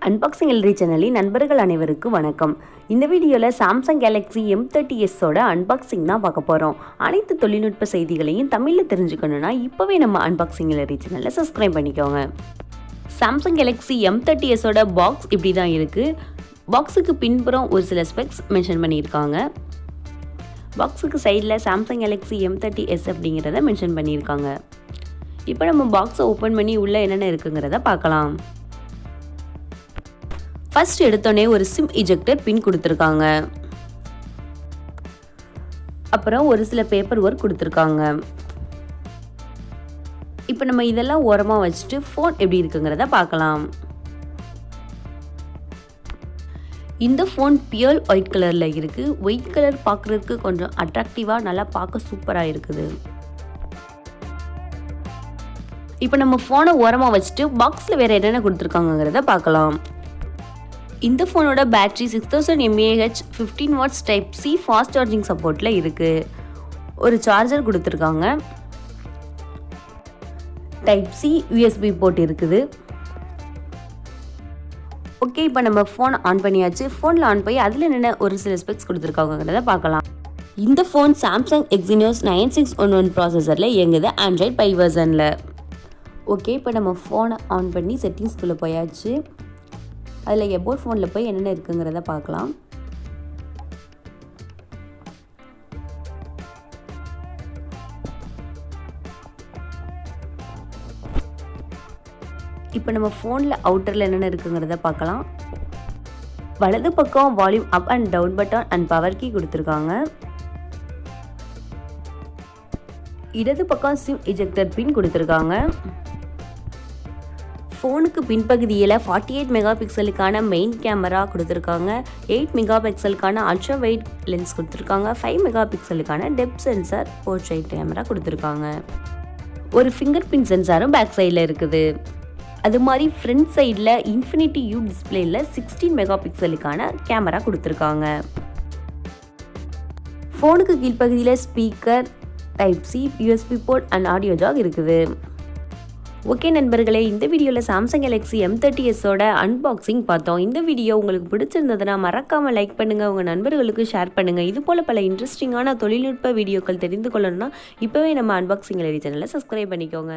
Unboxing எல்ரி சேனலில் நண்பர்கள் அனைவருக்கும் வணக்கம். இந்த வீடியோவில் சாம்சங் கேலக்ஸி M30S அன்பாக்சிங் தான் பார்க்க போகிறோம். அனைத்து தொழில்நுட்ப செய்திகளையும் தமிழில் தெரிஞ்சுக்கணுன்னா இப்போவே நம்ம அன்பாக்சிங் எல்ரி சேனலை சப்ஸ்கிரைப் பண்ணிக்கோங்க. சாம்சங் கேலக்ஸி M30S பாக்ஸ் இப்படி தான் இருக்குது. பாக்ஸுக்கு பின்புறம் ஒரு சில ஸ்பெக்ஸ் மென்ஷன் பண்ணியிருக்காங்க. பாக்ஸுக்கு சைடில் சாம்சங் கேலக்ஸி M30S அப்படிங்கிறத மென்ஷன் பண்ணியிருக்காங்க. இப்போ நம்ம பாக்ஸை ஓப்பன் பண்ணி உள்ளே என்னென்ன இருக்குங்கிறத பார்க்கலாம். ஃபர்ஸ்ட் எடுத்தோடனே ஒரு சிம் இஜெக்டர் பின் கொடுத்துருக்காங்க. அப்புறம் ஒரு சில பேப்பர் ஒர்க் கொடுத்துருக்காங்க. இப்போ நம்ம இதெல்லாம் ஓரமாக வச்சுட்டு ஃபோன் எப்படி இருக்குங்கிறத பார்க்கலாம். இந்த ஃபோன் பியர் ஒயிட் கலரில் இருக்குது. ஒயிட் கலர் பார்க்குறதுக்கு கொஞ்சம் அட்ராக்டிவாக நல்லா பார்க்க சூப்பராக இருக்குது. இப்போ நம்ம ஃபோனை ஓரமாக வச்சுட்டு பாக்ஸில் வேறு என்னென்ன கொடுத்துருக்காங்கிறத பார்க்கலாம். இந்த ஃபோனோட battery 6000 mAh 15 watts type C fast charging சப்போர்ட்டில் இருக்குது. ஒரு சார்ஜர் கொடுத்துருக்காங்க. டைப் சி USB போர்ட் இருக்குது. ஓகே, இப்போ நம்ம ஃபோன் ஆன் பண்ணியாச்சு. ஃபோனில் ஆன் பண்ணி அதில் என்னென்ன ஒரு சில ஸ்பெக்ஸ் கொடுத்துருக்காங்கிறத பார்க்கலாம். இந்த ஃபோன் சாம்சங் எக்ஸினோஸ் 9611 ப்ராசஸரில் இயங்குது, ஆண்ட்ராய்ட் 5 வெர்ஷனில். ஓகே, இப்போ நம்ம ஃபோனை ஆன் பண்ணி செட்டிங்ஸ்குள்ளே போயாச்சு. அதில் எபோட் ஃபோனில் போய் என்னென்ன இருக்குங்கிறத பார்க்கலாம். இப்போ நம்ம ஃபோனில் அவுட்டரில் என்னென்ன இருக்குங்கிறத பார்க்கலாம். வலது பக்கம் volume up and down button and power key கொடுத்துருக்காங்க. இடது பக்கம் சிம் இஜெக்டர் பின் கொடுத்துருக்காங்க. ஃபோனுக்கு பின்பகுதியில் 48 மெகா பிக்சலுக்கான மெயின் கேமரா கொடுத்துருக்காங்க. 8 மெகா பிக்சலுக்கான அல்ட்ரா வைட் லென்ஸ் கொடுத்துருக்காங்க. 5 மெகா பிக்சலுக்கான டெப்த் சென்சார் போர்ட்ரைட் கேமரா கொடுத்துருக்காங்க. ஒரு ஃபிங்கர் பிரிண்ட் சென்சாரும் பேக் சைடில் இருக்குது. அது மாதிரி ஃப்ரண்ட் சைடில் இன்ஃபினிட்டி யூ டிஸ்பிளேயில் 16 மெகா பிக்சலுக்கான கேமரா கொடுத்துருக்காங்க. ஃபோனுக்கு கீழ்ப்பகுதியில் speaker, type C, USB port and audio jack இருக்குது. ஓகே நண்பர்களே, இந்த வீடியோவில் சாம்சங் கேலக்ஸி M30S அன்பாக்சிங் பார்த்தோம். இந்த வீடியோ உங்களுக்கு பிடிச்சிருந்ததுன்னா மறக்காமல் லைக் பண்ணுங்கள், உங்கள் நண்பர்களுக்கு ஷேர் பண்ணுங்கள். இதுபோல் பல இன்ட்ரெஸ்டிங்கான தொழில்நுட்ப வீடியோக்கள் தெரிந்து கொள்ளணும்னா இப்போவே நம்ம அன்பாக்சிங் எல்ரி சேனலை சப்ஸ்கிரைப் பண்ணிக்கோங்க.